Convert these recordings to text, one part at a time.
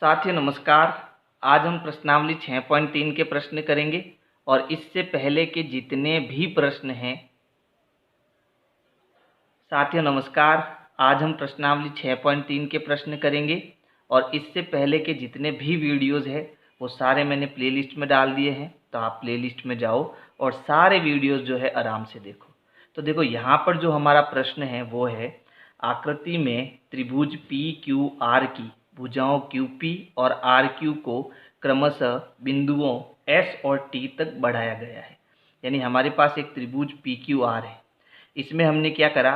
साथियों नमस्कार। आज हम प्रश्नावली 6.3 के प्रश्न करेंगे और इससे पहले के जितने भी प्रश्न हैं साथियों नमस्कार। आज हम प्रश्नावली 6.3 के प्रश्न करेंगे और इससे पहले के जितने भी वीडियोस हैं वो सारे मैंने प्लेलिस्ट में डाल दिए हैं, तो आप प्लेलिस्ट में जाओ और सारे वीडियोस जो है आराम से देखो। तो देखो यहाँ पर जो हमारा प्रश्न है वो है, आकृति में त्रिभुज पी क्यू आर की भुजाओं QP और RQ को क्रमशः बिंदुओं S और T तक बढ़ाया गया है। यानी हमारे पास एक त्रिभुज PQR है, इसमें हमने क्या करा,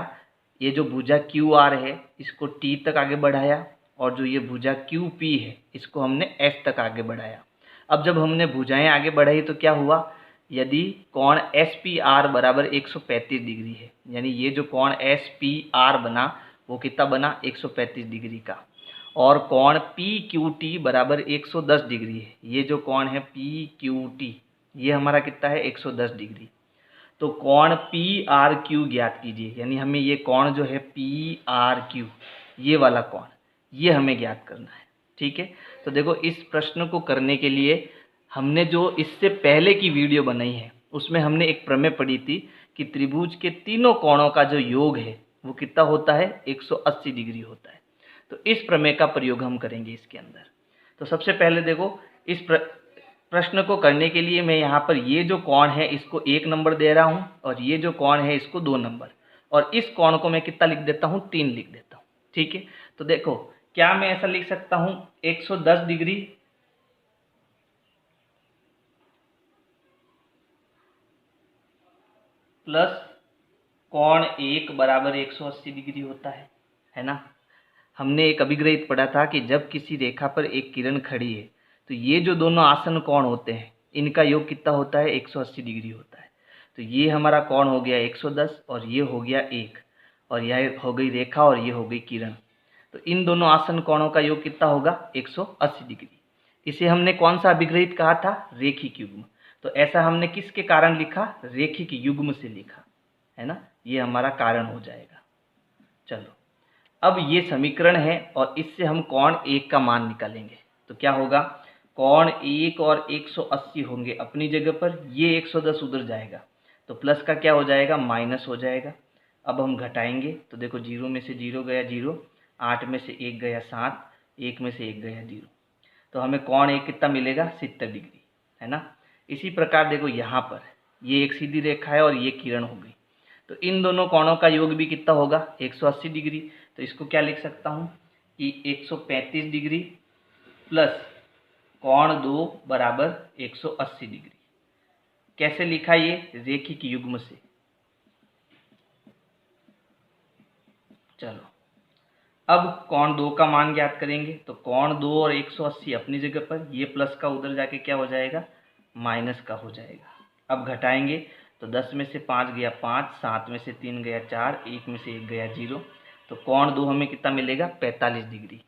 ये जो भुजा QR है इसको T तक आगे बढ़ाया और जो ये भुजा QP है इसको हमने S तक आगे बढ़ाया। अब जब हमने भुजाएं आगे बढ़ाई तो क्या हुआ, यदि कोण SPR बराबर 135 डिग्री है, यानी ये जो कोण SPR बना वो कितना बना 135 डिग्री का, और कोण PQT बराबर 110 डिग्री है। ये जो कोण है PQT ये हमारा कितना है 110 डिग्री। तो कोण PRQ ज्ञात कीजिए, यानी हमें ये कोण जो है PRQ ये वाला कोण ये हमें ज्ञात करना है। ठीक है, तो देखो इस प्रश्न को करने के लिए हमने जो इससे पहले की वीडियो बनाई है उसमें हमने एक प्रमेय पढ़ी थी कि त्रिभुज के तीनों कोणों का जो योग है वो कितना होता है 180 डिग्री होता है। तो इस प्रमेय का प्रयोग हम करेंगे इसके अंदर। तो सबसे पहले देखो इस प्रश्न को करने के लिए मैं यहाँ पर ये जो कोण है इसको 1 नंबर दे रहा हूँ और ये जो कोण है इसको 2 नंबर, और इस कोण को मैं कितना लिख देता हूँ 3 लिख देता हूँ। ठीक है, तो देखो क्या मैं ऐसा लिख सकता हूँ 110 डिग्री प्लस कोण 1 बराबर 180 डिग्री होता है ना। हमने एक अभिग्रहित पढ़ा था कि जब किसी रेखा पर एक किरण खड़ी है तो ये जो दोनों आसन कोण होते हैं इनका योग कितना होता है 180 डिग्री होता है। तो ये हमारा कोण हो गया 110 और ये हो गया 1, और यह हो गई रेखा और ये हो गई किरण। तो इन दोनों आसन कोणों का योग कितना होगा 180 डिग्री। इसे हमने कौन सा अभिग्रहित कहा था, रेखिक युग्म। तो ऐसा हमने किसके कारण लिखा, रेखिक युग्म से लिखा है ना, ये हमारा कारण हो जाएगा। चलो अब ये समीकरण है और इससे हम कोण 1 का मान निकालेंगे। तो क्या होगा, कोण 1 और 180 होंगे अपनी जगह पर, ये 110 उधर जाएगा तो प्लस का क्या हो जाएगा माइनस हो जाएगा। अब हम घटाएंगे तो देखो 0 में से 0 गया 0, 8 में से 1 गया 7, 1 में से 1 गया 0, तो हमें कोण 1 कितना मिलेगा 70 डिग्री है ना। इसी प्रकार देखो यहाँ पर ये एक सीधी रेखा है और ये किरण हो गई, तो इन दोनों कोणों का योग भी कितना होगा 180 डिग्री। तो इसको क्या लिख सकता हूँ कि 135 डिग्री प्लस कोण 2 बराबर 180 डिग्री। कैसे लिखा ये, रेखिक युग्म से। चलो अब कोण 2 का मान ज्ञात करेंगे। तो कोण 2 और 180 अपनी जगह पर, ये प्लस का उधर जाके क्या हो जाएगा माइनस का हो जाएगा। अब घटाएंगे तो 10 में से 5 गया 5, 7 में से 3 गया 4, 1 में से 1 गया 0, तो कोण 2 हमें कितना मिलेगा 45 डिग्री।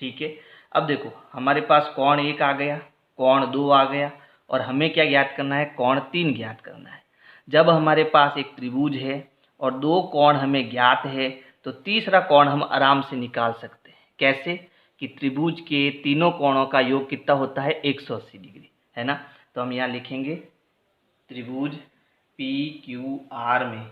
ठीक है, अब देखो हमारे पास कोण 1 आ गया, कोण 2 आ गया, और हमें क्या ज्ञात करना है कोण 3 ज्ञात करना है। जब हमारे पास एक त्रिभुज है और 2 कोण हमें ज्ञात है तो तीसरा कोण हम आराम से निकाल सकते हैं। कैसे कि त्रिभुज के तीनों कोणों का योग कितना होता है 180 डिग्री है ना। तो हम यहाँ लिखेंगे त्रिभुज PQR में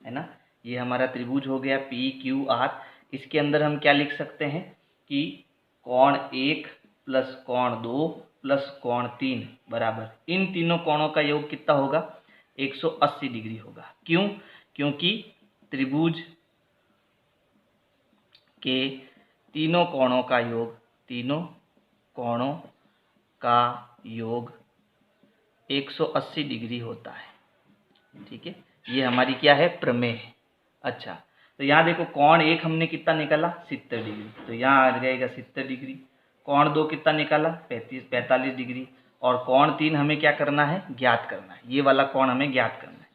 है ना, ये हमारा त्रिभुज हो गया PQR। इसके अंदर हम क्या लिख सकते हैं कि कोण 1 प्लस कोण 2 प्लस कोण 3 बराबर इन तीनों कोणों का योग कितना होगा 180 डिग्री होगा। क्यों, क्योंकि त्रिभुज के तीनों कोणों का योग 180 डिग्री होता है। ठीक है, ये हमारी क्या है प्रमेय है। अच्छा, तो यहाँ देखो कोण 1 हमने कितना निकाला 70 डिग्री, तो यहाँ आ जाएगा 70 डिग्री। कोण 2 कितना निकाला 45 डिग्री, और कोण 3 हमें क्या करना है ज्ञात करना है, ये वाला कोण हमें ज्ञात करना है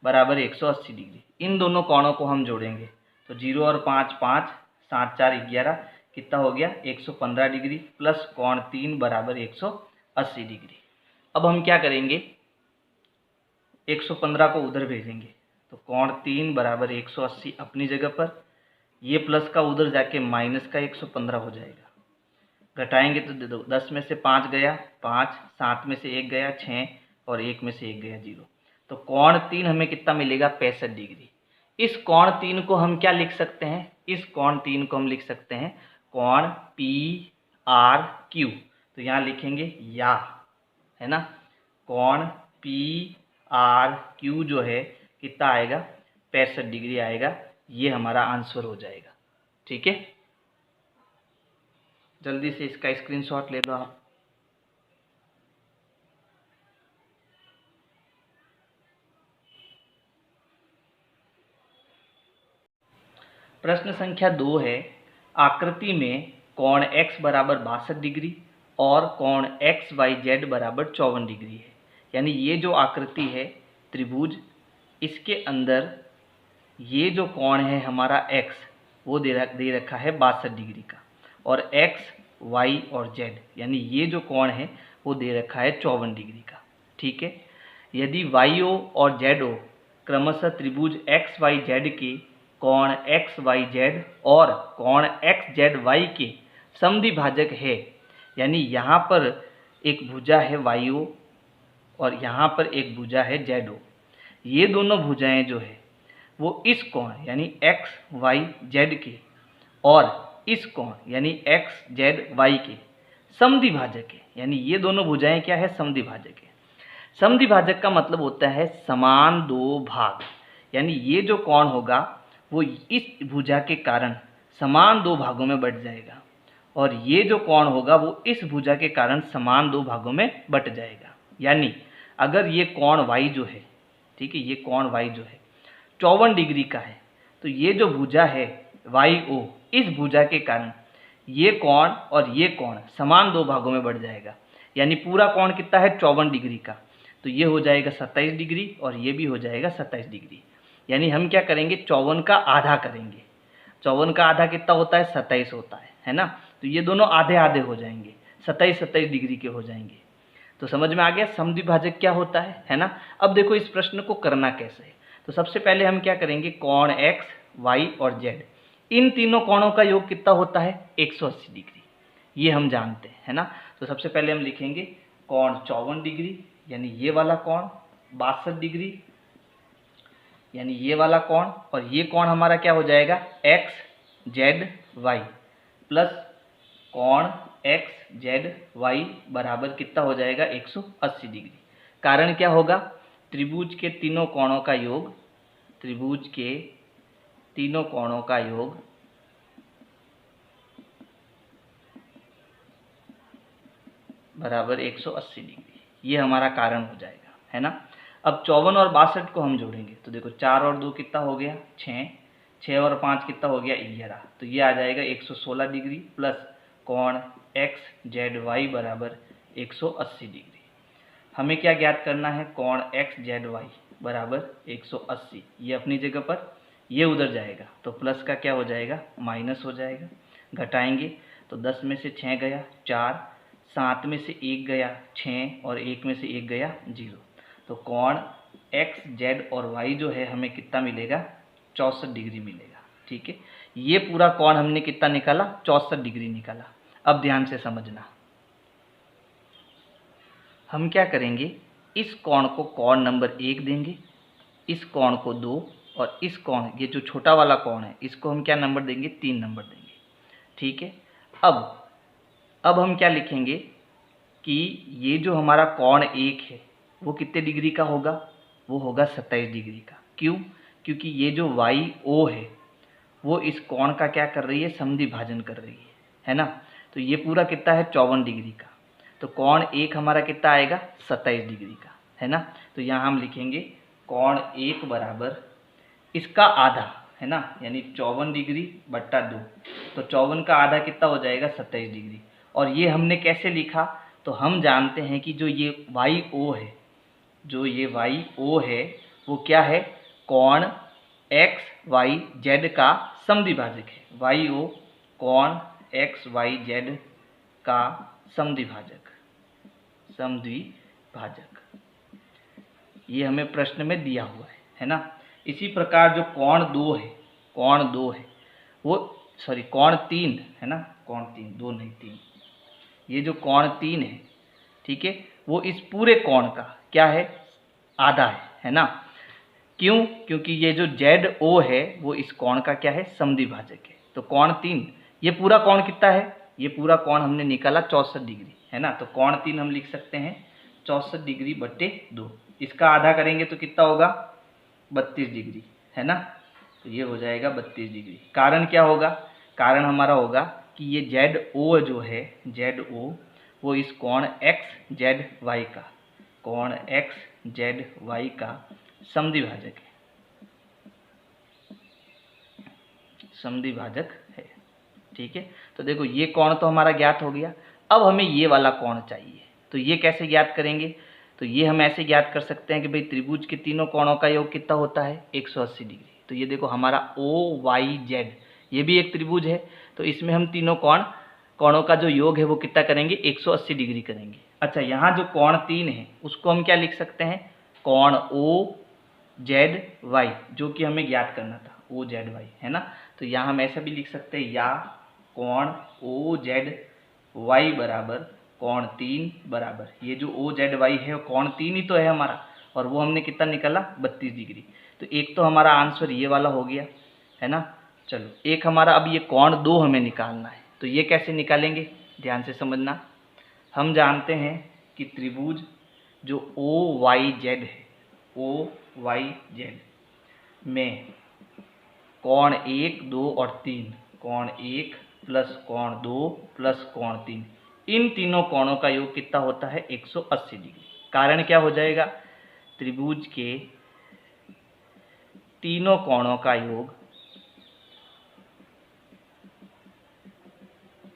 बराबर 180 डिग्री। इन दोनों कोणों को हम जोड़ेंगे तो 0 और 5 5, 7 4 11, कितना हो गया 115 डिग्री प्लस कोण 3 बराबर 180 डिग्री। अब हम क्या करेंगे 115 को उधर भेजेंगे तो कोण 3 बराबर 180 अपनी जगह पर, ये प्लस का उधर जाके माइनस का 115 हो जाएगा। घटाएंगे तो दे दो 10 में से 5 गया 5, 7 में से 1 गया 6 और 1 में से 1 गया 0। तो कोण 3 हमें कितना मिलेगा 65 डिग्री। इस कोण 3 को हम क्या लिख सकते हैं, इस कोण 3 को हम लिख सकते हैं कोण PRQ। तो यहाँ लिखेंगे या, है ना, कोण PRQ जो है कितना आएगा 65 डिग्री आएगा। ये हमारा आंसर हो जाएगा। ठीक है, जल्दी से इसका स्क्रीनशॉट ले लो आप। प्रश्न संख्या 2 है, आकृति में कोण x बराबर 62 डिग्री और कोण XYZ बराबर 54 डिग्री है। यानी ये जो आकृति है त्रिभुज, इसके अंदर ये जो कोण है हमारा x वो दे रखा है 62 डिग्री का, और x, y और z यानी ये जो कोण है वो दे रखा है 54 डिग्री का। ठीक है, यदि YO और ZO क्रमशः त्रिभुज XYZ के कोण XYZ और कोण XZY के समद्विभाजक है, यानी यहाँ पर एक भुजा है YO और यहाँ पर एक भुजा है ZO, ये दोनों भुजाएं जो है वो इस कोण यानी XYZ के और इस कोण यानी XZY के समद्विभाजक है। यानी ये दोनों भुजाएं क्या है, समद्विभाजक है। समद्विभाजक का मतलब होता है समान दो भाग, यानी ये जो कोण होगा वो इस भुजा के कारण समान दो भागों में बट जाएगा, और ये जो कोण होगा वो इस भुजा के कारण समान दो भागों में बट जाएगा। यानी अगर ये कोण y जो है, ठीक है, ये कोण y जो है 54 डिग्री का है, तो ये जो भुजा है YO, इस भुजा के कारण ये कोण और ये कोण समान दो भागों में बढ़ जाएगा। यानी पूरा कोण कितना है 54 डिग्री का, तो ये हो जाएगा 27 डिग्री और ये भी हो जाएगा 27 डिग्री। यानी हम क्या करेंगे, 54 का आधा करेंगे। 54 का आधा कितना होता है, 27 होता है ना। तो ये दोनों आधे आधे हो जाएंगे, 27 डिग्री के हो जाएंगे। तो समझ में आ गया समद्विभाजक क्या होता है ना। अब देखो इस प्रश्न को करना कैसे है। तो सबसे पहले हम क्या करेंगे, कोण x, y और z, इन तीनों कोणों का योग कितना होता है 180 डिग्री, ये हम जानते हैं, है ना। तो सबसे पहले हम लिखेंगे कोण 54 डिग्री, यानी ये वाला कोण 62 डिग्री, यानी ये वाला कोण, और ये कोण हमारा क्या हो जाएगा XZY प्लस कोण XZY बराबर कितना हो जाएगा 180 डिग्री। कारण क्या होगा, त्रिभुज के तीनों कोणों का योग, त्रिभुज के तीनों कोणों का योग बराबर 180 डिग्री, ये हमारा कारण हो जाएगा, है ना। अब 54 और 62 को हम जोड़ेंगे तो देखो 4 और 2 कितना हो गया 6, 6 और 5 कितना हो गया 11, तो ये आ जाएगा 116 डिग्री प्लस कोण XZY बराबर 180 डिग्री। हमें क्या ज्ञात करना है, कोण XZY बराबर 180, ये अपनी जगह पर, ये उधर जाएगा तो प्लस का क्या हो जाएगा माइनस हो जाएगा। घटाएंगे तो 10 में से 6 गया 4, 7 में से 1 गया 6 और 1 में से 1 गया 0। तो कोण XZ और Y जो है हमें कितना मिलेगा 64 डिग्री मिलेगा। ठीक है, ये पूरा कोण हमने कितना निकाला 64 डिग्री निकाला। अब ध्यान से समझना, हम क्या करेंगे, इस कोण को कोण नंबर 1 देंगे, इस कोण को 2, और इस कोण, ये जो छोटा वाला कोण है, इसको हम क्या नंबर देंगे 3 नंबर देंगे। ठीक है, अब हम क्या लिखेंगे कि ये जो हमारा कोण 1 है वो कितने डिग्री का होगा, वो होगा 27 डिग्री का। क्यों, क्योंकि ये जो YO है वो इस कोण का क्या कर रही है, समद्विभाजन कर रही है ना। तो ये पूरा कितना है 54 डिग्री का, तो कोण 1 हमारा कितना आएगा 27 डिग्री का, है ना। तो यहाँ हम लिखेंगे कोण 1 बराबर इसका आधा, है ना, यानी 54 डिग्री बट्टा 2, तो 54 का आधा कितना हो जाएगा 27 डिग्री। और ये हमने कैसे लिखा, तो हम जानते हैं कि जो ये YO है, जो ये YO है वो क्या है, कोण XYZ का समद्विभाजक है। YO कोण XYZ का समद्विभाजक, ये हमें प्रश्न में दिया हुआ है ना। इसी प्रकार जो कोण 2 है, कोण 2 है वो, सॉरी कोण 3 है ना, कोण 3, 2 नहीं 3, ये जो कोण 3 है, ठीक है, वो इस पूरे कोण का क्या है, आधा है ना। क्यों? क्योंकि ये जो ZO है वो इस कोण का क्या है, समद्विभाजक है। तो कोण 3, ये पूरा कोण कितना है, ये पूरा कोण हमने निकाला 64 डिग्री है ना। तो कोण 3 हम लिख सकते हैं 64 डिग्री बटे 2। इसका आधा करेंगे तो कितना होगा, 32 डिग्री है ना। तो ये हो जाएगा 32 डिग्री। कारण क्या होगा, कारण हमारा होगा कि ये ZO जो है, ZO वो इस कोण XZY का, कोण XZY का समद्विभाजक है, समद्विभाजक है, ठीक है। तो देखो ये कोण तो हमारा ज्ञात हो गया। अब हमें ये वाला कोण चाहिए, तो ये कैसे ज्ञात करेंगे, तो ये हम ऐसे ज्ञात कर सकते हैं कि भाई त्रिभुज के तीनों कोणों का योग कितना होता है, 180 डिग्री। तो ये देखो हमारा OYZ ये भी एक त्रिभुज है, तो इसमें हम तीनों कोणों का जो योग है वो कितना करेंगे, 180 डिग्री करेंगे। अच्छा, यहाँ जो कोण 3 है उसको हम क्या लिख सकते हैं, कोण OZY, जो कि हमें ज्ञात करना था, OZY है ना। तो यहाँ हम ऐसा भी लिख सकते हैं, या कोण OZY बराबर कोण 3 बराबर, ये जो OZY है कोण 3 ही तो है हमारा, और वो हमने कितना निकाला, 32 डिग्री। तो एक तो हमारा आंसर ये वाला हो गया है ना। चलो एक हमारा अब ये कोण 2 हमें निकालना है, तो ये कैसे निकालेंगे, ध्यान से समझना। हम जानते हैं कि त्रिभुज जो OYZ है, OYZ में कोण 1, 2 और 3, कोण 1 प्लस कोण 2 प्लस कोण 3, इन तीनों कोणों का योग कितना होता है, 180 डिग्री। कारण क्या हो जाएगा, त्रिभुज के तीनों कोणों का योग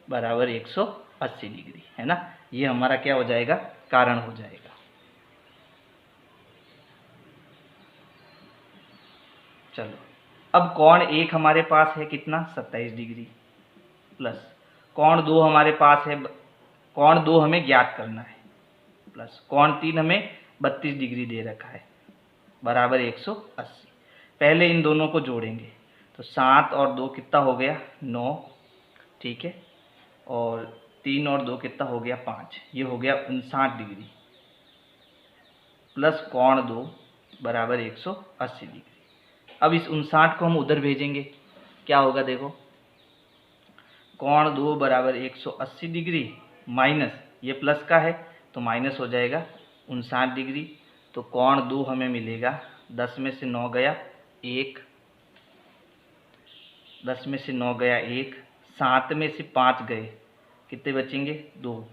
बराबर 180 डिग्री है ना। ये हमारा क्या हो जाएगा, कारण हो जाएगा। चलो अब कोण 1 हमारे पास है कितना, 27 डिग्री, प्लस कोण 2 हमारे पास है, कोण 2 हमें ज्ञात करना है, प्लस कोण 3 हमें 32 डिग्री दे रखा है, बराबर 180। पहले इन दोनों को जोड़ेंगे तो 7 और 2 कितना हो गया, 9, ठीक है, और 3 और 2 कितना हो गया, 5, ये हो गया 59 डिग्री, प्लस कोण 2 बराबर 180 डिग्री। अब इस 59 को हम उधर भेजेंगे, क्या होगा देखो, कोण 2 बराबर 180 डिग्री माइनस ये प्लस का है तो माइनस हो जाएगा 59 डिग्री। तो कोण 2 हमें मिलेगा, 10 में से 9 गया 1, 10 में से 9 गया 1, 7 में से 5 गए, कितने बचेंगे, 2,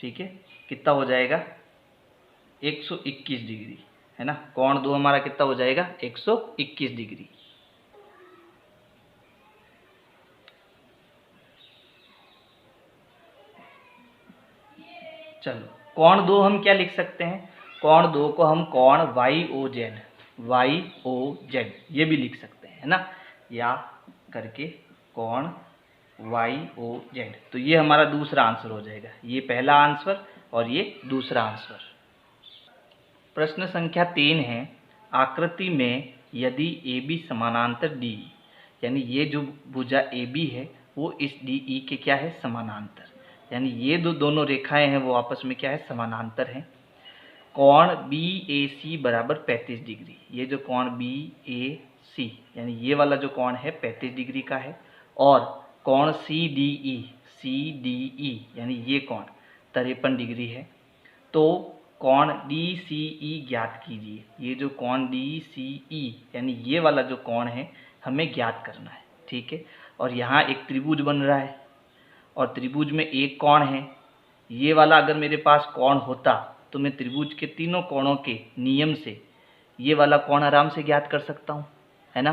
ठीक है, कितना हो जाएगा, 121 डिग्री है ना। कोण 2 हमारा कितना हो जाएगा, 121 डिग्री। चलो कोण 2 हम क्या लिख सकते हैं, कोण 2 को हम कोण YOZ ये भी लिख सकते हैं है ना, या करके कोण YOZ। तो ये हमारा दूसरा आंसर हो जाएगा, ये पहला आंसर और ये दूसरा आंसर। प्रश्न संख्या 3 है, आकृति में यदि AB समानांतर DE, यानी ये जो भुजा AB है वो इस DE के क्या है, समानांतर, यानी ये दोनों रेखाएं हैं वो आपस में क्या है, समानांतर हैं। कोण BAC बराबर 35 डिग्री, ये जो कोण BAC यानी ये वाला जो कोण है 35 डिग्री का है, और कोण CDE यानी ये कोण 53 डिग्री है। तो कोण DCE ज्ञात कीजिए, ये जो कोण DCE यानी ये वाला जो कोण है हमें ज्ञात करना है, ठीक है। और यहाँ एक त्रिभुज बन रहा है और त्रिभुज में एक कोण है, ये वाला अगर मेरे पास कोण होता तो मैं त्रिभुज के तीनों कोणों के नियम से ये वाला कोण आराम से ज्ञात कर सकता हूँ, है ना।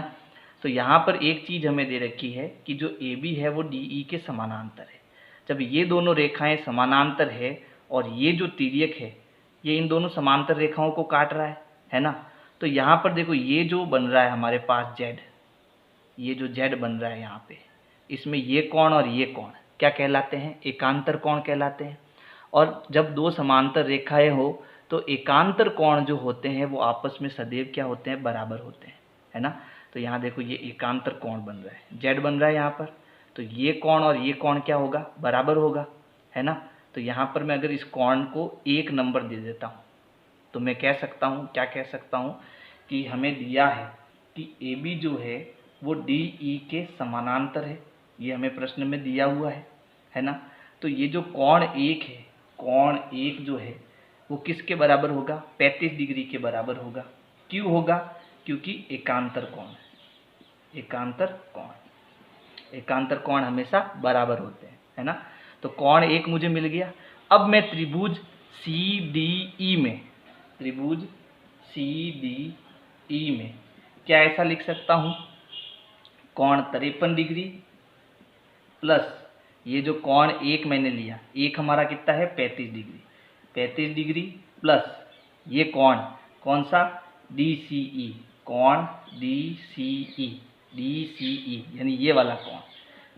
तो यहाँ पर एक चीज़ हमें दे रखी है कि जो AB है वो DE के समानांतर है। जब ये दोनों रेखाएं समानांतर है और ये जो तिर्यक है ये इन दोनों समांतर रेखाओं को काट रहा है ना। तो यहाँ पर देखो ये जो बन रहा है हमारे पास Z, ये जो Z बन रहा है यहाँ पे, इसमें ये कोण और ये कोण क्या कहलाते हैं, एकांतर कोण कहलाते हैं। और जब दो समांतर रेखाएं हो तो एकांतर कोण जो होते हैं वो आपस में सदैव क्या होते हैं, बराबर होते हैं, है ना। तो यहाँ देखो ये एकांतर कोण बन रहा है, Z बन रहा है यहाँ पर, तो ये कोण और ये कोण क्या होगा, बराबर होगा। है ना। तो यहाँ पर मैं अगर इस कोण को 1 नंबर दे देता हूँ तो मैं कह सकता हूँ, क्या कह सकता हूँ कि हमें दिया है कि AB जो है वो DE के समानांतर है, ये हमें प्रश्न में दिया हुआ है ना। तो ये जो कोण 1 है, कोण 1 जो है वो किसके बराबर होगा, 35 डिग्री के बराबर होगा। क्यों होगा, क्योंकि एकांतर कोण है, एकांतर कोण हमेशा बराबर होते हैं, है ना। तो कोण 1 मुझे मिल गया। अब मैं त्रिभुज CDE में क्या ऐसा लिख सकता हूँ, कोण 53 डिग्री प्लस ये जो कोण 1 मैंने लिया, 1 हमारा कितना है 35 डिग्री प्लस ये कोण कौन सा DCE, कोण DCE यानी ये वाला कोण,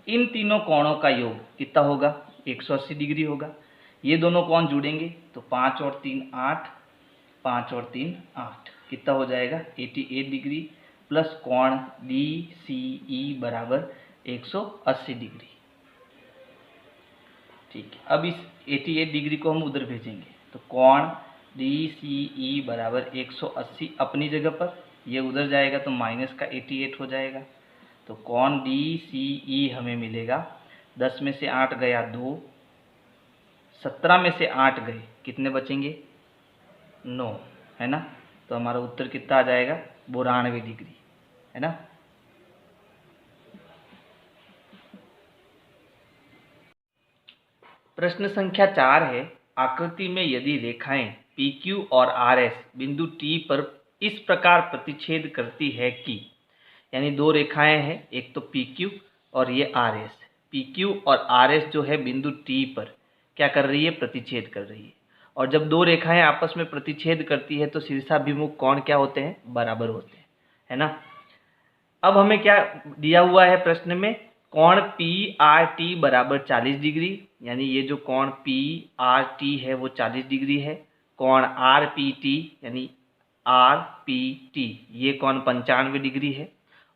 इन तीनों कोणों का योग कितना होगा 180 डिग्री होगा। ये दोनों कोण जुड़ेंगे तो 5 और 3 8, 5 और 3 8, कितना हो जाएगा 88 डिग्री प्लस कोण DCE बराबर 180 डिग्री। ठीक है, अब इस 88 डिग्री को हम उधर भेजेंगे तो कोण DCE बराबर 180 अपनी जगह पर, ये उधर जाएगा तो माइनस का 88 हो जाएगा। तो कोण DCE हमें मिलेगा, 10 में से 8 गया 2, 17 में से 8 गए, कितने बचेंगे 9, है ना। तो हमारा उत्तर कितना आ जाएगा 92 डिग्री, है ना। प्रश्न संख्या 4 है, आकृति में यदि रेखाएं PQ और RS बिंदु T पर इस प्रकार प्रतिच्छेद करती है कि, यानी दो रेखाएं हैं, एक तो PQ और ये RS, PQ और RS जो है बिंदु T पर क्या कर रही है, प्रतिच्छेद कर रही है। और जब दो रेखाएं आपस में प्रतिच्छेद करती है तो शीर्षाभिमुख कोण क्या होते हैं, बराबर होते हैं, है ना। अब हमें क्या दिया हुआ है प्रश्न में, कोण PRT बराबर 40 डिग्री, यानी ये जो कोण PRT है वो 40 डिग्री है। कोण RPT यानी RPT ये कोण 95 डिग्री है।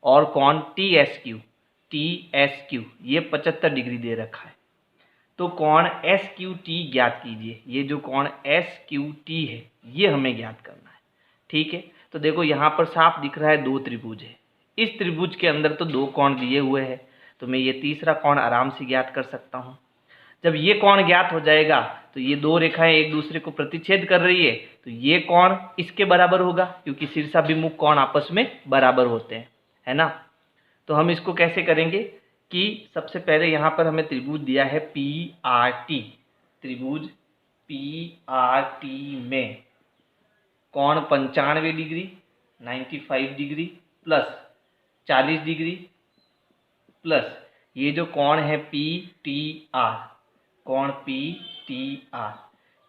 और कोण TSQ ये 75 डिग्री दे रखा है। तो कोण SQT ज्ञात कीजिए, ये जो कोण SQT है ये हमें ज्ञात करना है। ठीक है, तो देखो यहाँ पर साफ दिख रहा है दो त्रिभुज है, इस त्रिभुज के अंदर तो दो कोण दिए हुए हैं, तो मैं ये तीसरा कोण आराम से ज्ञात कर सकता हूँ। जब ये कोण ज्ञात हो जाएगा तो ये दो रेखाएं एक दूसरे को प्रतिच्छेद कर रही है, तो ये कोण इसके बराबर होगा क्योंकि शीर्षाभिमुख कोण आपस में बराबर होते हैं, है ना। तो हम इसको कैसे करेंगे कि सबसे पहले यहाँ पर हमें त्रिभुज दिया है PRT, त्रिभुज PRT में कोण 95 degree 95 degree plus 40 degree plus ये जो कोण है PTR, कोण PTR,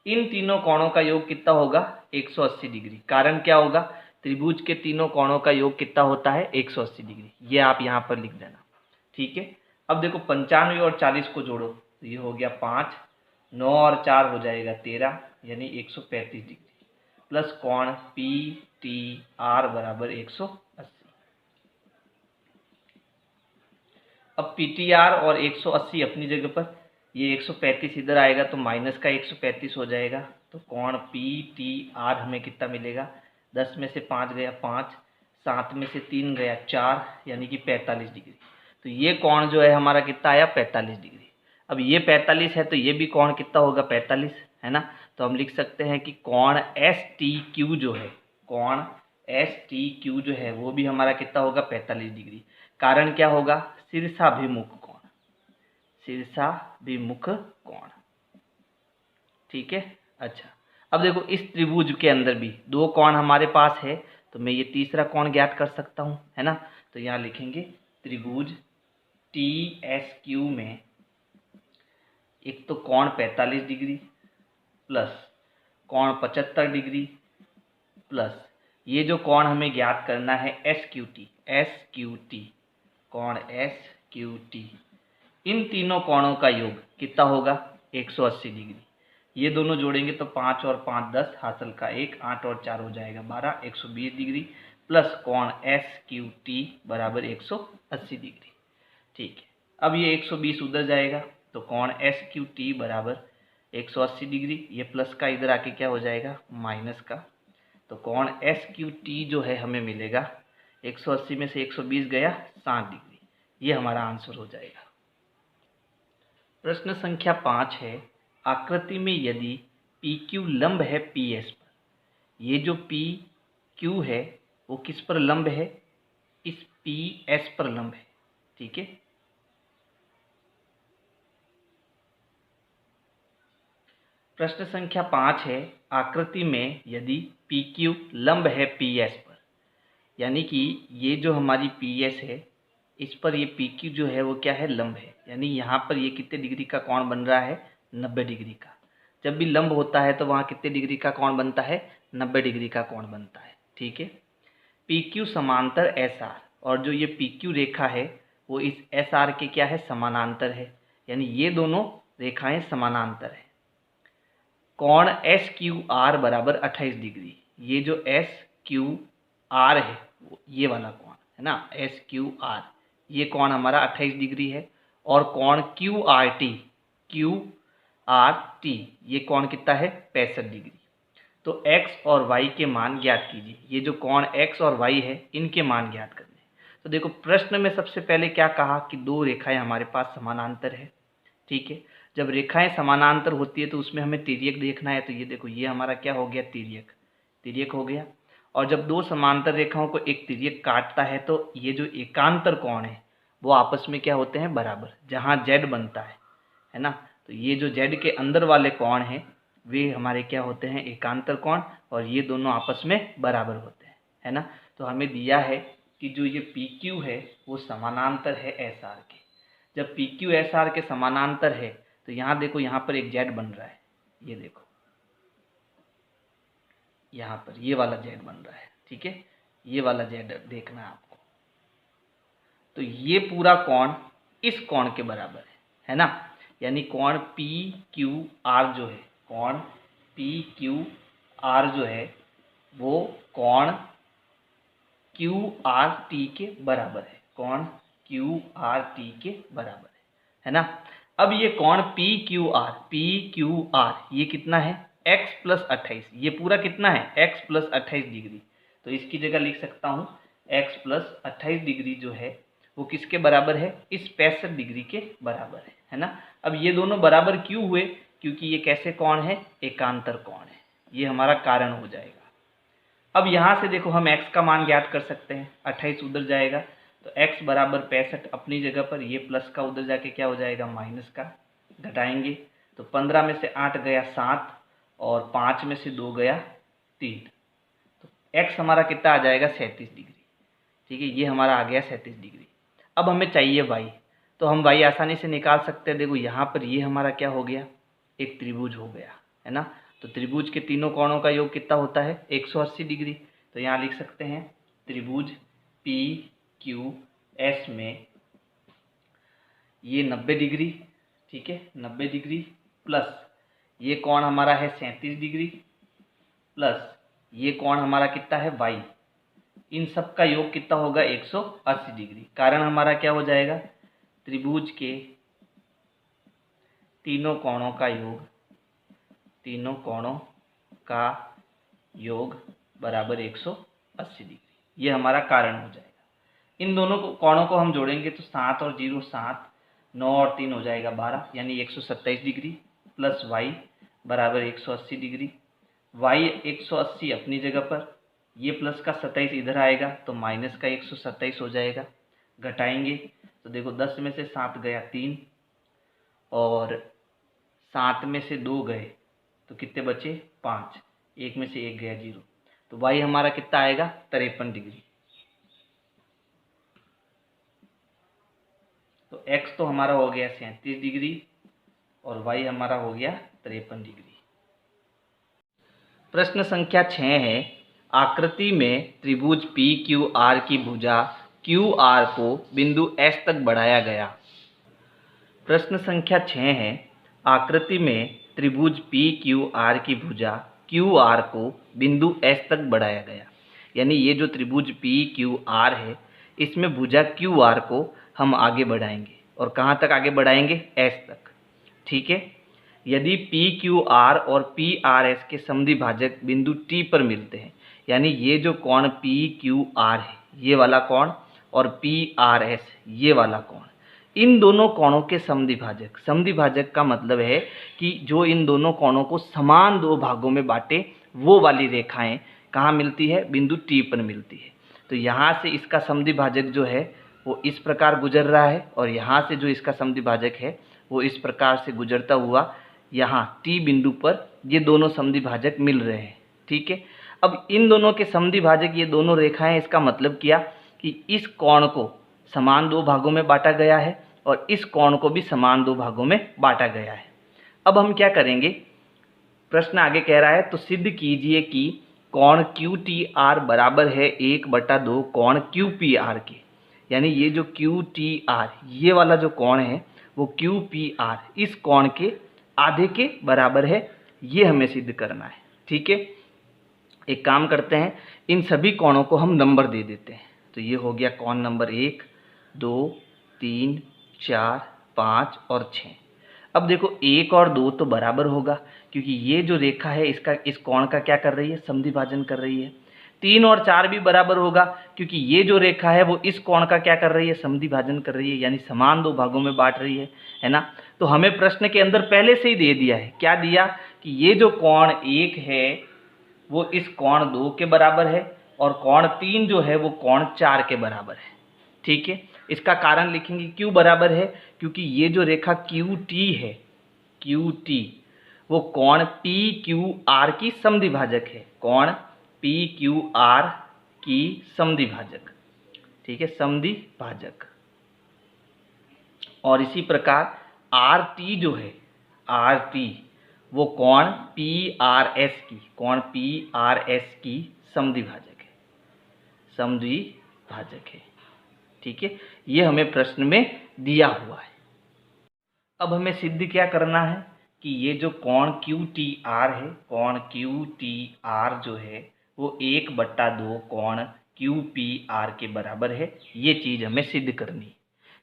इन तीनों कोणों का योग कितना होगा 180 डिग्री। कारण क्या होगा, त्रिभुज के तीनों कोणों का योग कितना होता है 180 डिग्री, ये आप यहाँ पर लिख देना। ठीक है, अब देखो 95 और 40 को जोड़ो तो ये हो गया 5, 9 और 4 हो जाएगा 13 यानी 135 डिग्री प्लस कोण PTR बराबर 180। अब PTR और 180 अपनी जगह पर, ये 135 इधर आएगा तो माइनस का 135 हो जाएगा। तो कोण PTR हमें कितना मिलेगा, 10 में से 5 गया 5, 7 में से 3 गया 4 यानी कि 45 डिग्री। तो ये कोण जो है हमारा कितना आया 45 डिग्री। अब ये 45 है तो ये भी कोण कितना होगा 45, है ना। तो हम लिख सकते हैं कि कोण STQ जो है, कोण STQ जो है वो भी हमारा कितना होगा 45 डिग्री। कारण क्या होगा, शीर्षाभिमुख कोण, शीर्षाभिमुख कोण। ठीक है, अच्छा अब देखो इस त्रिभुज के अंदर भी दो कोण हमारे पास है, तो मैं ये तीसरा कोण ज्ञात कर सकता हूँ, है ना। तो यहाँ लिखेंगे त्रिभुज TSQ में एक तो कोण 45 डिग्री प्लस कोण 75 डिग्री प्लस ये जो कोण हमें ज्ञात करना है SQT, कोण SQT, इन तीनों कोणों का योग कितना होगा 180 डिग्री। ये दोनों जोड़ेंगे तो 5 और 5 10, हासिल का 1, 8 और 4 हो जाएगा 12, 120 डिग्री प्लस कोण SQT बराबर 180 डिग्री। ठीक है, अब ये 120 उधर जाएगा तो कोण एस क्यू टी बराबर 180 डिग्री, ये प्लस का इधर आके क्या हो जाएगा माइनस का, तो कोण एस क्यू टी जो है हमें मिलेगा 180 में से 120 गया 60 डिग्री, ये हमारा आंसर हो जाएगा। प्रश्न संख्या 5 है, आकृति में यदि पी क्यू लंब है पी एस पर, ये जो पी क्यू है वो किस पर लंब है, इस पी एस पर लंब है, ठीक है। प्रश्न संख्या 5 है, आकृति में यदि पी क्यू लंब है पी एस पर, यानी कि ये जो हमारी पी एस है इस पर ये पी क्यू जो है वो क्या है लंब है, यानी यहाँ पर ये कितने डिग्री का कोण बन रहा है 90 डिग्री का। जब भी लंब होता है तो वहाँ कितने डिग्री का कोण बनता है 90 डिग्री का कोण बनता है, ठीक है। पी क्यू समांतर एस आर, और जो ये पी क्यू रेखा है वो इस एस आर के क्या है समानांतर है, यानी ये दोनों रेखाएं समानांतर है। कोण एस क्यू आर बराबर 28 डिग्री, ये जो एस क्यू आर है ये वाला कोण है ना, एस क्यू आर, ये कोण हमारा 28 डिग्री है। और कोण क्यू आर टी ये कोण कितना है 65 डिग्री। तो x और y के मान ज्ञात कीजिए, ये जो कोण x और y है इनके मान ज्ञात करने। तो देखो प्रश्न में सबसे पहले क्या कहा कि दो रेखाएं हमारे पास समानांतर है, ठीक है। जब रेखाएं समानांतर होती है तो उसमें हमें तिर्यक देखना है, तो ये देखो ये हमारा क्या हो गया तिर्यक हो गया। और जब दो समांतर रेखाओं को एक तिर्यक काटता है तो ये जो एकांतर कोण है वो आपस में क्या होते हैं बराबर, जहाँ z बनता है ना, तो ये जो z के अंदर वाले कोण हैं वे हमारे क्या होते हैं एकांतर कोण, और ये दोनों आपस में बराबर होते हैं, है ना। तो हमें दिया है कि जो ये पी क्यू है वो समानांतर है एस आर के। जब पी क्यू एस आर के समानांतर है तो यहाँ देखो यहाँ पर एक z बन रहा है, ये देखो यहाँ पर ये वाला z बन रहा है, ठीक है, ये वाला z देखना है आपको। तो ये पूरा कोण इस कोण के बराबर है ना, यानी कोण पी क्यू आर जो है, कोण पी क्यू आर जो है वो कोण क्यू आर टी के बराबर है, कोण क्यू आर टी के बराबर है ना। अब ये कोण पी क्यू आर ये कितना है x प्लस 28, ये पूरा कितना है x प्लस 28 डिग्री, तो इसकी जगह लिख सकता हूँ x प्लस 28 डिग्री जो है वो किसके बराबर है, इस 65 डिग्री के बराबर है ना। अब ये दोनों बराबर क्यों हुए, क्योंकि ये कैसे कोण है एकांतर कोण है, ये हमारा कारण हो जाएगा। अब यहाँ से देखो हम x का मान ज्ञात कर सकते हैं, 28 उधर जाएगा तो x बराबर 65 अपनी जगह पर, ये प्लस का उधर जाके क्या हो जाएगा माइनस का, घटाएंगे तो 15 में से 8 गया 7 और 5 में से 2 गया 3, तो x हमारा कितना आ जाएगा 37 डिग्री, ठीक है, ये हमारा आ गया 37 डिग्री। अब हमें चाहिए y, तो हम y आसानी से निकाल सकते हैं। देखो यहाँ पर ये हमारा क्या हो गया एक त्रिभुज हो गया है ना, तो त्रिभुज के तीनों कोणों का योग कितना होता है 180 डिग्री, तो यहाँ लिख सकते हैं त्रिभुज पी क्यू एस में ये 90 डिग्री, ठीक है 90 डिग्री प्लस ये कोण हमारा है 37 डिग्री प्लस ये कोण हमारा कितना है y, इन सब का योग कितना होगा 180 डिग्री। कारण हमारा क्या हो जाएगा त्रिभुज के तीनों कोणों का योग बराबर 180 डिग्री, ये हमारा कारण हो जाएगा। इन दोनों कोणों को हम जोड़ेंगे तो 7 और 0 7, 9 और 3 हो जाएगा 12, यानी 127 डिग्री प्लस y बराबर 180 डिग्री। y 180 अपनी जगह पर, ये प्लस का 27 इधर आएगा तो माइनस का 127 हो जाएगा, घटाएंगे तो देखो 10 में से 7 गया 3 और 7 में से 2 गए तो कितने बचे 5, 1 में से 1 गया 0, तो y हमारा कितना आएगा 53 डिग्री। तो x तो हमारा हो गया 37 डिग्री और y हमारा हो गया 53 डिग्री। प्रश्न संख्या 6 है, आकृति में त्रिभुज पी क्यू आर की भुजा क्यू आर को बिंदु S तक बढ़ाया गया। प्रश्न संख्या 6 है, आकृति में त्रिभुज पी क्यू आर की भुजा क्यू आर को बिंदु S तक बढ़ाया गया, यानी ये जो त्रिभुज पी क्यू आर है इसमें भुजा क्यू आर को हम आगे बढ़ाएंगे, और कहाँ तक आगे बढ़ाएंगे S तक। ठीक है। यदि पी क्यू आर और पी आर एस के समद्विभाजक बिंदु टी पर मिलते हैं, यानी ये जो कोण पी क्यू आर है ये वाला कोण और पी आर एस ये वाला कोण, इन दोनों कोणों के समद्विभाजक, समद्विभाजक का मतलब है कि जो इन दोनों कोणों को समान दो भागों में बांटे वो वाली रेखाएं कहाँ मिलती है, बिंदु टी पर मिलती है। तो यहाँ से इसका समद्विभाजक जो है वो इस प्रकार गुजर रहा है और यहाँ से जो इसका समद्विभाजक है वो इस प्रकार से गुजरता हुआ यहाँ टी बिंदु पर ये दोनों समद्विभाजक मिल रहे हैं, ठीक है। अब इन दोनों के समद्विभाजक ये दोनों रेखाएं, इसका मतलब किया कि इस कोण को समान दो भागों में बांटा गया है और इस कोण को भी समान दो भागों में बांटा गया है। अब हम क्या करेंगे, प्रश्न आगे कह रहा है तो सिद्ध कीजिए कि कोण क्यू टी आर बराबर है 1/2 कोण क्यू पी आर के। यानी ये जो क्यू टी आर ये वाला जो कोण है वो क्यू पी आर इस कोण के आधे के बराबर है, ये हमें सिद्ध करना है, ठीक है। एक काम करते हैं, इन सभी कोणों को हम नंबर दे देते हैं। तो ये हो गया कोण नंबर 1, 2, 3, 4, 5 और 6। अब देखो 1 और 2 तो बराबर होगा क्योंकि ये जो रेखा है इसका इस कोण का क्या कर रही है, समद्विभाजन कर रही है। 3 और 4 भी बराबर होगा क्योंकि ये जो रेखा है वो इस कोण का क्या कर रही है, समद्विभाजन कर रही है, यानी समान दो भागों में बांट रही है ना। तो हमें प्रश्न के अंदर पहले से ही दे दिया है, क्या दिया कि ये जो कोण 1 है वो इस कोण 2 के बराबर है और कोण 3 जो है वो कोण 4 के बराबर है, ठीक है। इसका कारण लिखेंगे, क्यों बराबर है, क्योंकि ये जो रेखा क्यू टी है, क्यू टी वो कोण पी क्यू आर की समद्विभाजक है, कोण पी क्यू आर की समद्विभाजक, ठीक है, समद्विभाजक। और इसी प्रकार आर टी जो है, आर टी वो कोण पी आर एस की, कोण पी आर एस की समद्विभाजक है, समद्विभाजक है, ठीक है। ये हमें प्रश्न में दिया हुआ है। अब हमें सिद्ध क्या करना है कि ये जो कोण क्यू टी आर है, कोण क्यू टी आर जो है वो 1/2 कोण क्यू पी आर के बराबर है, ये चीज़ हमें सिद्ध करनी है,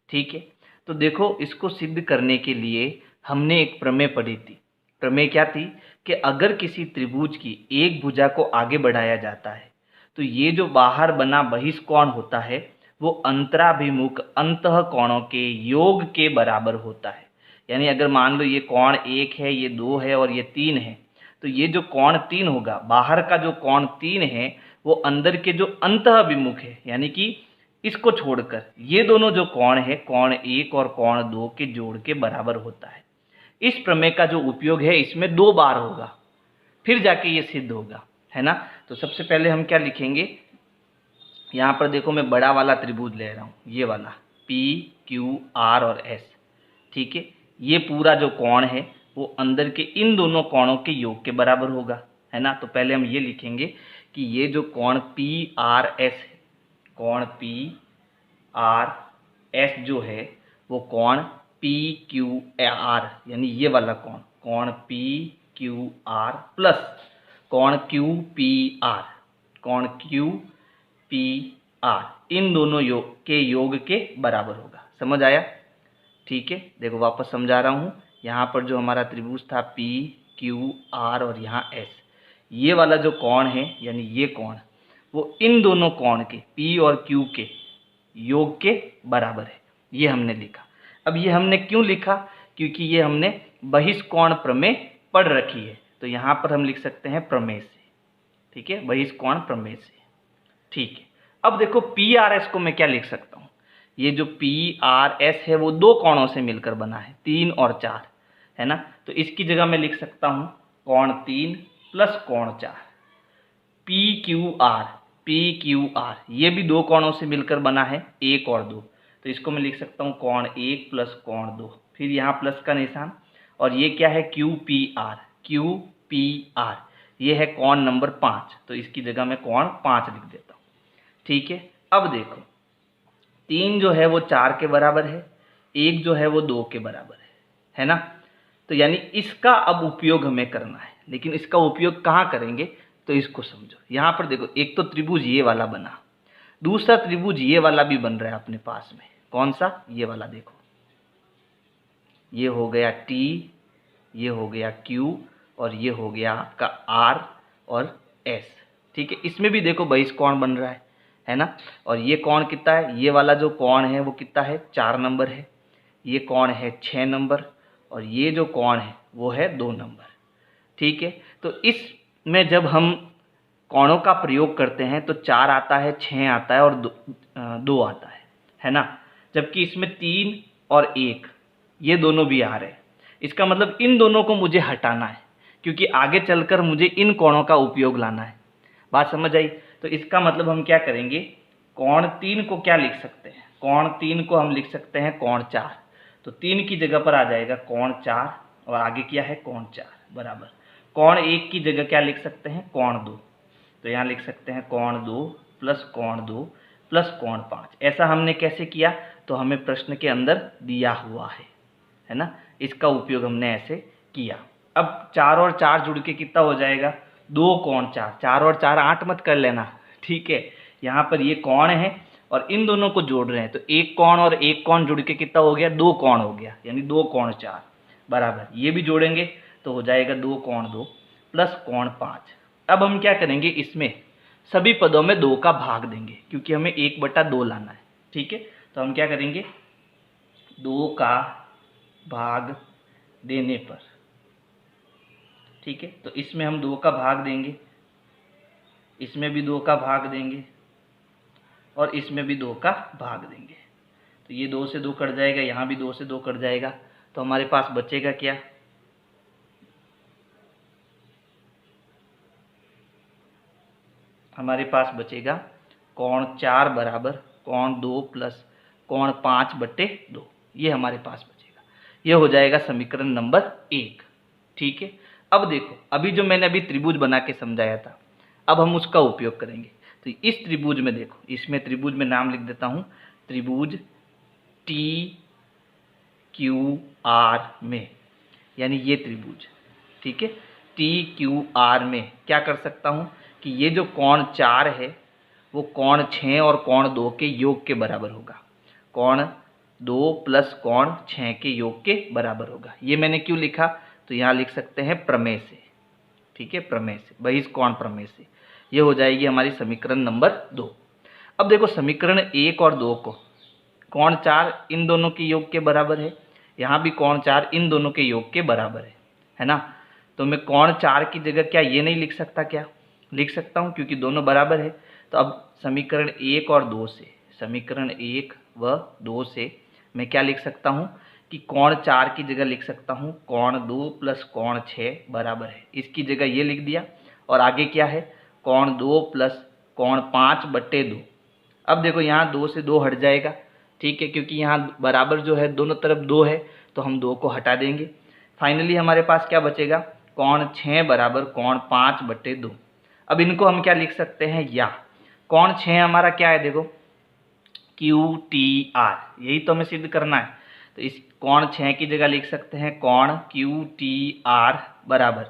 ठीक है। तो देखो इसको सिद्ध करने के लिए हमने एक प्रमेय पढ़ी थी। प्रमेय क्या थी कि अगर किसी त्रिभुज की एक भुजा को आगे बढ़ाया जाता है तो ये जो बाहर बना बहिष्कोण होता है वो अंतराभिमुख अंतः कोणों के योग के बराबर होता है। यानी अगर मान लो ये कोण 1 है, ये 2 है और ये 3 है, तो ये जो कोण 3 होगा, बाहर का जो कोण 3 है वो अंदर के जो अंतःभिमुख है, यानी कि इसको छोड़कर ये दोनों जो कोण है, कोण 1 और कोण 2 के जोड़ के बराबर होता है। इस प्रमेय का जो उपयोग है इसमें 2 बार होगा, फिर जाके ये सिद्ध होगा, है ना। तो सबसे पहले हम क्या लिखेंगे, यहाँ पर देखो मैं बड़ा वाला त्रिभुज ले रहा हूँ, ये वाला पी क्यू आर और एस, ठीक है। ये पूरा जो कोण है वो अंदर के इन दोनों कोणों के योग के बराबर होगा, है ना। तो पहले हम ये लिखेंगे कि ये जो कोण पी आर एस है, कोण पी आर एस जो है वो कोण पी क्यू आर, यानी ये वाला कोण, कोण पी क्यू आर प्लस कोण क्यू पी आर, कोण क्यू पी आर, इन दोनों योग के बराबर होगा। समझ आया, ठीक है। देखो वापस समझा रहा हूँ, यहाँ पर जो हमारा त्रिभुज था पी क्यू आर और यहाँ एस, ये वाला जो कोण है यानी ये कोण वो इन दोनों कोण के पी और क्यू के योग के बराबर है, ये हमने लिखा। अब ये हमने क्यों लिखा, क्योंकि ये हमने बहिष्कोण प्रमेय पढ़ रखी है, तो यहाँ पर हम लिख सकते हैं प्रमेय से, ठीक है, बहिष्कोण प्रमेय से, ठीक है। अब देखो पी आर एस को मैं क्या लिख सकता हूँ, ये जो पी आर एस है वो 2 कोणों से मिलकर बना है, 3 और 4, है ना। तो इसकी जगह मैं लिख सकता हूँ कोण 3 प्लस कोण 4। पी क्यू आर ये भी 2 कोणों से मिलकर बना है, 1 और 2, तो इसको मैं लिख सकता हूँ कोण 1 प्लस कोण 2, फिर यहाँ प्लस का निशान। और ये क्या है, क्यू पी आर ये है कोण नंबर 5, तो इसकी जगह मैं कोण 5 लिख देता हूँ, ठीक है। अब देखो 3 जो है वो 4 के बराबर है, 1 जो है वो 2 के बराबर है ना। तो यानी इसका अब उपयोग हमें करना है, लेकिन इसका उपयोग कहाँ करेंगे, तो इसको समझो। यहाँ पर देखो एक तो त्रिभुज ये वाला बना, दूसरा त्रिभुज ये वाला भी बन रहा है अपने पास में, कौन सा, ये वाला देखो, ये हो गया टी ये हो गया Q और ये हो गया आपका R और S। ठीक है, इसमें भी देखो बहिष कोण बन रहा है ना। और ये कोण कितना है, ये वाला जो कोण है वो कितना है, 4 नंबर है। ये कोण है 6 नंबर और ये जो कोण है वो है 2 नंबर। ठीक है, तो इसमें जब हम कोणों का प्रयोग करते हैं तो 4 आता है, 6 आता है और 2 आता है ना। जबकि इसमें 3 और 1 ये दोनों भी आ रहे हैं। इसका मतलब इन दोनों को मुझे हटाना है, क्योंकि आगे चलकर मुझे इन कोणों का उपयोग लाना है। बात समझ आई। तो इसका मतलब हम क्या करेंगे, कोण 3 को क्या लिख सकते हैं, कोण 3 को हम लिख सकते हैं कोण 4। तो 3 की जगह पर आ जाएगा कोण 4 और आगे क्या है कोण 4 बराबर। कोण 1 की जगह क्या लिख सकते हैं, कोण 2। तो यहाँ लिख सकते हैं कोण 2 प्लस कोण 2 प्लस कोण 5। ऐसा हमने कैसे किया, तो हमें प्रश्न के अंदर दिया हुआ है ना। इसका उपयोग हमने ऐसे किया। अब 4 और 4 जुड़ के कितना हो जाएगा, 2 कोण 4। 4 और 4 8 मत कर लेना। ठीक है, यहाँ पर ये कोण है और इन दोनों को जोड़ रहे हैं, तो एक कोण और एक कोण जुड़ के कितना हो गया, 2 कोण हो गया, यानी 2 कोण 4 बराबर। ये भी जोड़ेंगे तो हो जाएगा 2 कोण 2 प्लस कोण 5। अब हम क्या करेंगे, इसमें सभी पदों में 2 का भाग देंगे, क्योंकि हमें 1/2 लाना है। ठीक है, तो हम क्या करेंगे, 2 का भाग देने पर, ठीक है, तो इसमें हम 2 का भाग देंगे, इसमें भी 2 का भाग देंगे और इसमें भी 2 का भाग देंगे। तो ये 2 से 2 कट जाएगा, यहाँ भी 2 से 2 कट जाएगा। तो हमारे पास बचेगा क्या, हमारे पास बचेगा कोण 4 बराबर कोण 2 प्लस कोण 5/2। ये हमारे पास बचेगा। ये हो जाएगा समीकरण नंबर 1। ठीक है, अब देखो, अभी जो मैंने अभी त्रिभुज बना के समझाया था, अब हम उसका उपयोग करेंगे। तो इस त्रिभुज में देखो, इसमें त्रिभुज में नाम लिख देता हूँ, त्रिभुज TQR में, यानी ये त्रिभुज। ठीक है, TQR में क्या कर सकता हूँ कि ये जो कोण 4 है वो कोण 6 और कोण 2 के योग के बराबर होगा। कोण 2 प्लस कोण 6 के योग के बराबर होगा। ये मैंने क्यों लिखा, तो यहाँ लिख सकते हैं प्रमेय से। ठीक है, प्रमेय से, बहिष्कोण प्रमेय से। ये हो जाएगी हमारी समीकरण नंबर 2। अब देखो, समीकरण 1 और 2 को, कोण 4 इन दोनों के योग के बराबर है, यहाँ भी कोण 4 इन दोनों के योग के बराबर है ना। तो मैं कोण 4 की जगह क्या ये नहीं लिख सकता, क्या लिख सकता हूँ, क्योंकि दोनों बराबर है। तो अब समीकरण 1 और 2 से, समीकरण 1 व 2 से मैं क्या लिख सकता हूँ कि कोण 4 की जगह लिख सकता हूँ कोण 2 प्लस कोण 6 बराबर है। इसकी जगह ये लिख दिया और आगे क्या है, कोण 2 प्लस कोण 5/2। अब देखो, यहाँ 2 से 2 हट जाएगा। ठीक है, क्योंकि यहाँ बराबर जो है दोनों तरफ 2 है, तो हम 2 को हटा देंगे। फाइनली हमारे पास क्या बचेगा, कोण 6 बराबर कोण 5/2। अब इनको हम क्या लिख सकते हैं, या कोण 6 हमारा क्या है, देखो QTR, यही तो हमें सिद्ध करना है। तो इस कोण 6 की जगह लिख सकते हैं कोण QTR बराबर,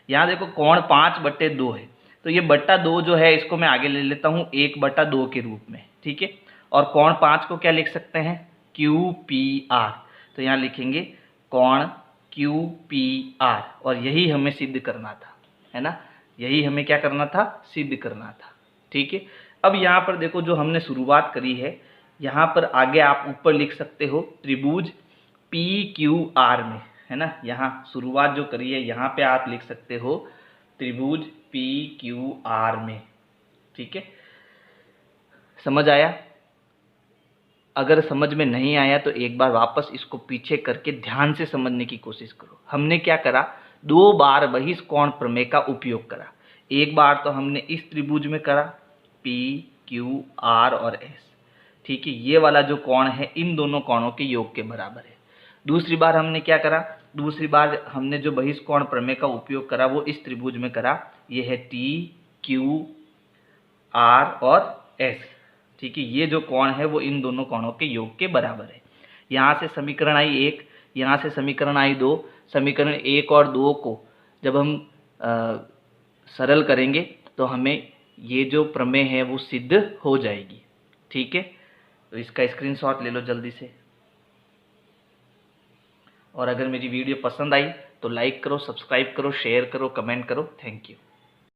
यहाँ देखो कोण 5/2 है, तो ये बट्टा 2 जो है इसको मैं आगे ले लेता हूँ 1/2 के रूप में। ठीक है, और कोण 5 को क्या लिख सकते हैं, QPR। तो यहाँ लिखेंगे कोण QPR, और यही हमें सिद्ध करना था, है ना, यही हमें क्या करना था, सिद्ध करना था। ठीक है, अब यहाँ पर देखो, जो हमने शुरुआत करी है, यहाँ पर आगे आप ऊपर लिख सकते हो त्रिभुज PQR में, है ना। यहाँ शुरुआत जो करी है यहाँ पे आप लिख सकते हो त्रिभुज PQR में। ठीक है, समझ आया। अगर समझ में नहीं आया तो एक बार वापस इसको पीछे करके ध्यान से समझने की कोशिश करो। हमने क्या करा, 2 बार बहिष्कोण प्रमेय का उपयोग करा। एक बार तो हमने इस त्रिभुज में करा PQR और S। ठीक है, ये वाला जो कोण है इन दोनों कोणों के योग के बराबर है। दूसरी बार हमने क्या करा, दूसरी बार हमने जो बहिष्कोण प्रमेय का उपयोग करा वो इस त्रिभुज में करा, ये है TQR और S। ठीक है, ये जो कोण है वो इन दोनों कोणों के योग के बराबर है। यहाँ से समीकरण आई 1, यहाँ से समीकरण आई 2। समीकरण 1 और 2 को जब हम सरल करेंगे तो हमें ये जो प्रमेय है वो सिद्ध हो जाएगी। ठीक है, तो इसका स्क्रीनशॉट ले लो जल्दी से। और अगर मेरी वीडियो पसंद आई तो लाइक करो, सब्सक्राइब करो, शेयर करो, कमेंट करो। Thank you.